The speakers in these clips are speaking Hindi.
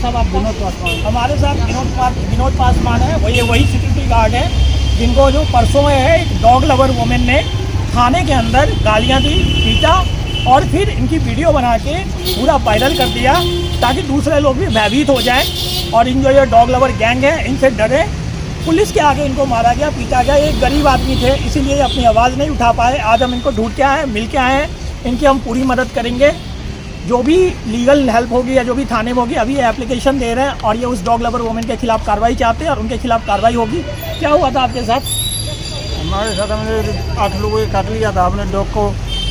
साहब आपका? विनोद पासवान। हमारे साथ विनोद पासवान है, वही सिक्योरिटी गार्ड है जिनको जो परसों है एक डॉग लवर वुमेन ने थाने के अंदर गालियां दी, पीटा और फिर इनकी वीडियो बना के पूरा वायरल कर दिया ताकि दूसरे लोग भी भयभीत हो जाएं और इन जो ये डॉग लवर गैंग है इनसे डरे। पुलिस के आगे इनको मारा गया, पीटा गया। एक गरीब आदमी थे इसीलिए अपनी आवाज़ नहीं उठा पाए। आज हम इनको ढूंढ के आए, मिल के आए हैं, इनकी हम पूरी मदद करेंगे। जो भी लीगल हेल्प होगी या जो भी थाने में होगी, अभी ये एप्लीकेशन दे रहे हैं और ये उस डॉग लवर वुमेन के खिलाफ कार्रवाई चाहते हैं और उनके खिलाफ कार्रवाई होगी। क्या हुआ था आपके साथ? हमारे साथ हमने 8 लोगों को काट लिया था, अपने डॉग को।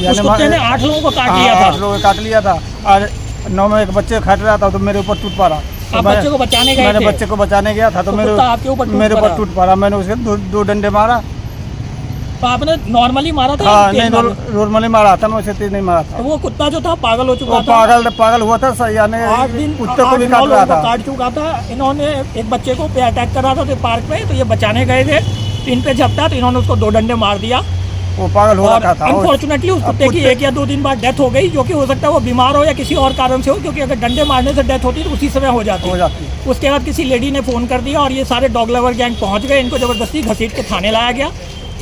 उस कुत्ते ने 8 लोगों को काट लिया था। 8 लोगों को काट लिया था और 9 में एक बच्चे खट रहा था तो मेरे ऊपर टूट पड़ा। आप बच्चे को बचाने गए थे? मैंने बच्चे को बचाने गया था तो मेरे ऊपर टूट पड़ा। मैंने उसे 2 डंडे मारा। तो आपने नॉर्मली मारा था? हाँ, नहीं नॉर्मली मारा था, मैं उसे तेज नहीं मारा था। तो वो कुत्ता जो था पागल हो चुका था? पागल हुआ था सर, यानी 8 दिन कुत्ते को भी काट रहा था। काट चुका था। इन्होंने एक बच्चे को पे अटैक कर रहा था तो पार्क में, तो ये बचाने गए थे, इन पे झपटा तो इन्होंने उसको 2 डंडे मार दिया। वो पागल हो रहा था। अनफॉर्चुनेटली उस कुत्ते की 1 या 2 दिन बाद डेथ हो गई, जो कि हो सकता है वो बीमार हो या किसी और कारण से हो, क्योंकि अगर डंडे मारने से डेथ होती तो उसी समय हो जाती। उसके बाद किसी लेडी ने फ़ोन कर दिया और ये सारे डॉग लवर गैंग पहुंच गए। इनको ज़बरदस्ती घसीट के थाने लाया गया।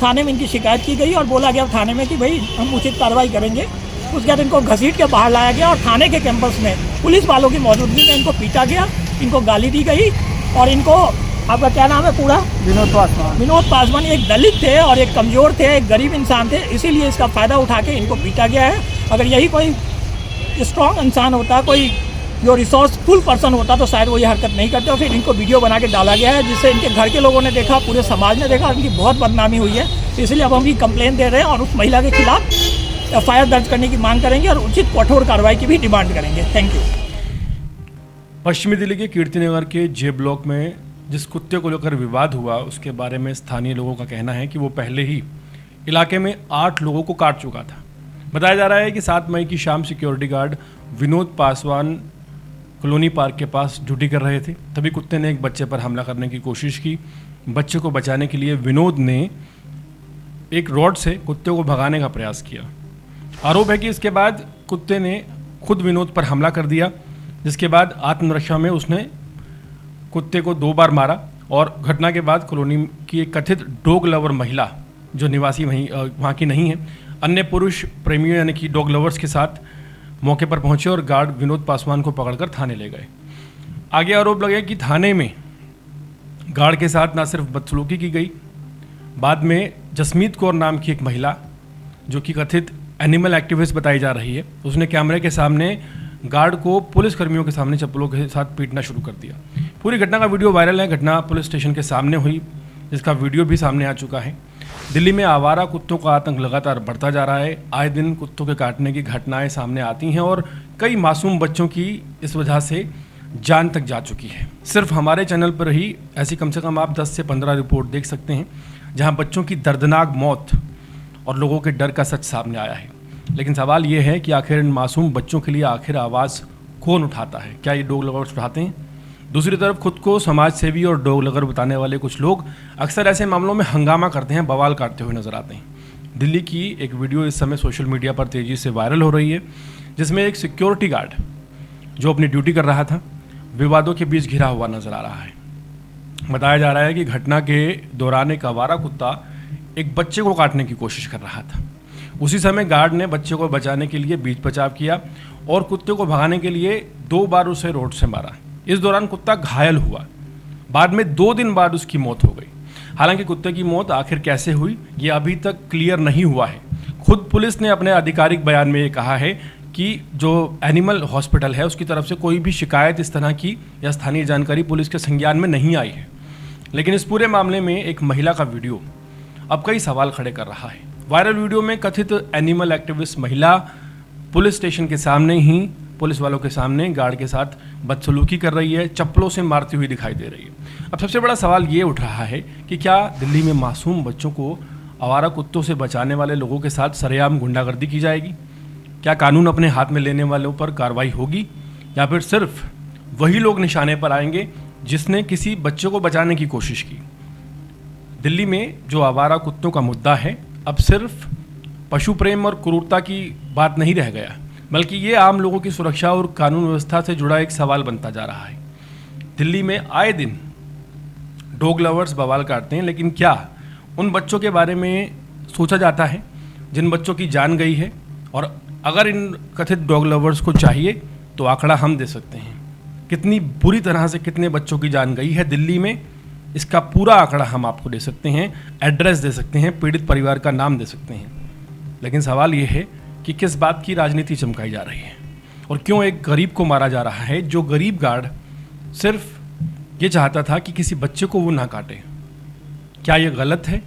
थाने में इनकी शिकायत की गई और बोला गया थाने में कि भाई हम उचित कार्रवाई करेंगे। उसके बाद इनको घसीट के बाहर लाया गया और थाने के कैंपस में पुलिस वालों की मौजूदगी में इनको पीटा गया, इनको गाली दी गई और इनको, आपका क्या नाम है पूरा? विनोद पासवान। विनोद पासवान एक दलित थे और एक कमज़ोर थे, एक गरीब इंसान थे, इसीलिए इसका फ़ायदा उठा के इनको पीटा गया है। अगर यही कोई स्ट्रॉन्ग इंसान होता, कोई जो रिसोर्सफुल पर्सन होता तो शायद वो ये हरकत नहीं करते। और फिर इनको वीडियो बना के डाला गया है जिससे इनके घर के लोगों ने देखा, पूरे समाज ने देखा, इनकी बहुत बदनामी हुई है। तो इसलिए अब हम भी कंप्लेन दे रहे हैं और उस महिला के खिलाफ FIR दर्ज करने की मांग करेंगे और उचित कठोर कार्रवाई की भी डिमांड करेंगे। Thank you. पश्चिमी दिल्ली के कीर्तिनगर के जे ब्लॉक में जिस कुत्ते को लेकर विवाद हुआ उसके बारे में स्थानीय लोगों का कहना है कि वो पहले ही इलाके में 8 लोगों को काट चुका था। बताया जा रहा है कि 7 मई की शाम security guard Vinod Paswan colony park के पास ड्यूटी कर रहे थे, तभी कुत्ते ने एक बच्चे पर हमला करने की कोशिश की। बच्चे को बचाने के लिए विनोद ने एक रॉड से कुत्ते को भगाने का प्रयास किया। आरोप है कि इसके बाद कुत्ते ने खुद विनोद पर हमला कर दिया, जिसके बाद आत्मरक्षा में उसने कुत्ते को 2 बार मारा और घटना के बाद कॉलोनी की एक कथित डॉग लवर महिला जो निवासी वहाँ की नहीं है, अन्य पुरुष प्रेमियों यानी कि डॉग लवर्स के साथ मौके पर पहुंचे और गार्ड विनोद पासवान को पकड़कर थाने ले गए। आगे आरोप लगे कि थाने में गार्ड के साथ न सिर्फ बदसलूकी की गई, बाद में जसमीत कौर नाम की एक महिला जो कि कथित एनिमल एक्टिविस्ट बताई जा रही है, उसने कैमरे के सामने गार्ड को पुलिस कर्मियों के सामने चप्पलों के साथ पीटना शुरू कर दिया। पूरी घटना का वीडियो वायरल है। घटना पुलिस स्टेशन के सामने हुई, जिसका वीडियो भी सामने आ चुका है। दिल्ली में आवारा कुत्तों का आतंक लगातार बढ़ता जा रहा है। आए दिन कुत्तों के काटने की घटनाएं सामने आती हैं और कई मासूम बच्चों की इस वजह से जान तक जा चुकी है। सिर्फ हमारे चैनल पर ही ऐसी कम से कम आप 10 से 15 रिपोर्ट देख सकते हैं जहां बच्चों की दर्दनाक मौत और लोगों के डर का सच सामने आया है। लेकिन सवाल ये है कि आखिर इन मासूम बच्चों के लिए आखिर आवाज़ कौन उठाता है? क्या ये डॉग लवर्स उठाते हैं? दूसरी तरफ खुद को समाज सेवी और डॉग लवर बताने वाले कुछ लोग अक्सर ऐसे मामलों में हंगामा करते हैं, बवाल काटते हुए नजर आते हैं। दिल्ली की एक वीडियो इस समय सोशल मीडिया पर तेज़ी से वायरल हो रही है, जिसमें एक सिक्योरिटी गार्ड जो अपनी ड्यूटी कर रहा था विवादों के बीच घिरा हुआ नजर आ रहा है। बताया जा रहा है कि घटना के दौरान एक आवारा कुत्ता एक बच्चे को काटने की कोशिश कर रहा था। उसी समय गार्ड ने बच्चे को बचाने के लिए बीच बचाव किया और कुत्ते को भगाने के लिए 2 बार उसे रोड से मारा। इस दौरान कुत्ता घायल हुआ। बाद में 2 दिन बाद उसकी मौत हो गई। हालांकि कुत्ते की मौत आखिर कैसे हुई ये अभी तक क्लियर नहीं हुआ है। खुद पुलिस ने अपने आधिकारिक बयान में ये कहा है कि जो एनिमल हॉस्पिटल है उसकी तरफ से कोई भी शिकायत इस तरह की या स्थानीय जानकारी पुलिस के संज्ञान में नहीं आई है। लेकिन इस पूरे मामले में एक महिला का वीडियो अब कई सवाल खड़े कर रहा है। वायरल वीडियो में कथित एनिमल एक्टिविस्ट महिला पुलिस स्टेशन के सामने ही पुलिस वालों के सामने गार्ड के साथ बदसलूकी कर रही है, चप्पलों से मारती हुई दिखाई दे रही है। अब सबसे बड़ा सवाल ये उठ रहा है कि क्या दिल्ली में मासूम बच्चों को आवारा कुत्तों से बचाने वाले लोगों के साथ सरेआम गुंडागर्दी की जाएगी? क्या कानून अपने हाथ में लेने वालों पर कार्रवाई होगी या फिर सिर्फ वही लोग निशाने पर आएंगे जिसने किसी बच्चे को बचाने की कोशिश की? दिल्ली में जो आवारा कुत्तों का मुद्दा है अब सिर्फ पशु प्रेम और क्रूरता की बात नहीं रह गया, बल्कि ये आम लोगों की सुरक्षा और कानून व्यवस्था से जुड़ा एक सवाल बनता जा रहा है। दिल्ली में आए दिन डॉग लवर्स बवाल काटते हैं, लेकिन क्या उन बच्चों के बारे में सोचा जाता है जिन बच्चों की जान गई है? और अगर इन कथित डॉग लवर्स को चाहिए तो आंकड़ा हम दे सकते हैं, कितनी बुरी तरह से कितने बच्चों की जान गई है दिल्ली में, इसका पूरा आंकड़ा हम आपको दे सकते हैं, एड्रेस दे सकते हैं, पीड़ित परिवार का नाम दे सकते हैं। लेकिन सवाल ये है कि किस बात की राजनीति चमकाई जा रही है और क्यों एक गरीब को मारा जा रहा है, जो गरीब गार्ड सिर्फ ये चाहता था कि किसी बच्चे को वो ना काटे। क्या ये गलत है?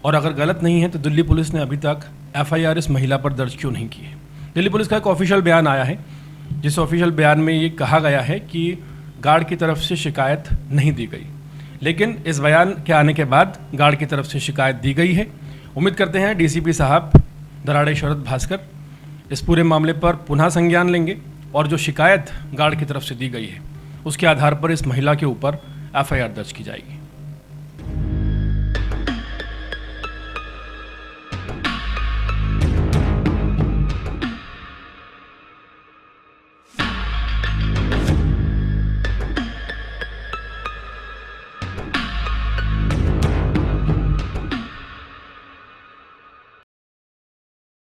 और अगर गलत नहीं है तो दिल्ली पुलिस ने अभी तक एफआईआर इस महिला पर दर्ज क्यों नहीं की है? दिल्ली पुलिस का एक ऑफिशियल बयान आया है, जिस ऑफिशियल बयान में ये कहा गया है कि गार्ड की तरफ से शिकायत नहीं दी गई, लेकिन इस बयान के आने के बाद गार्ड की तरफ से शिकायत दी गई है। उम्मीद करते हैं डीसीपी साहब दराड़े शरद भास्कर इस पूरे मामले पर पुनः संज्ञान लेंगे और जो शिकायत गार्ड की तरफ से दी गई है उसके आधार पर इस महिला के ऊपर एफआईआर दर्ज की जाएगी।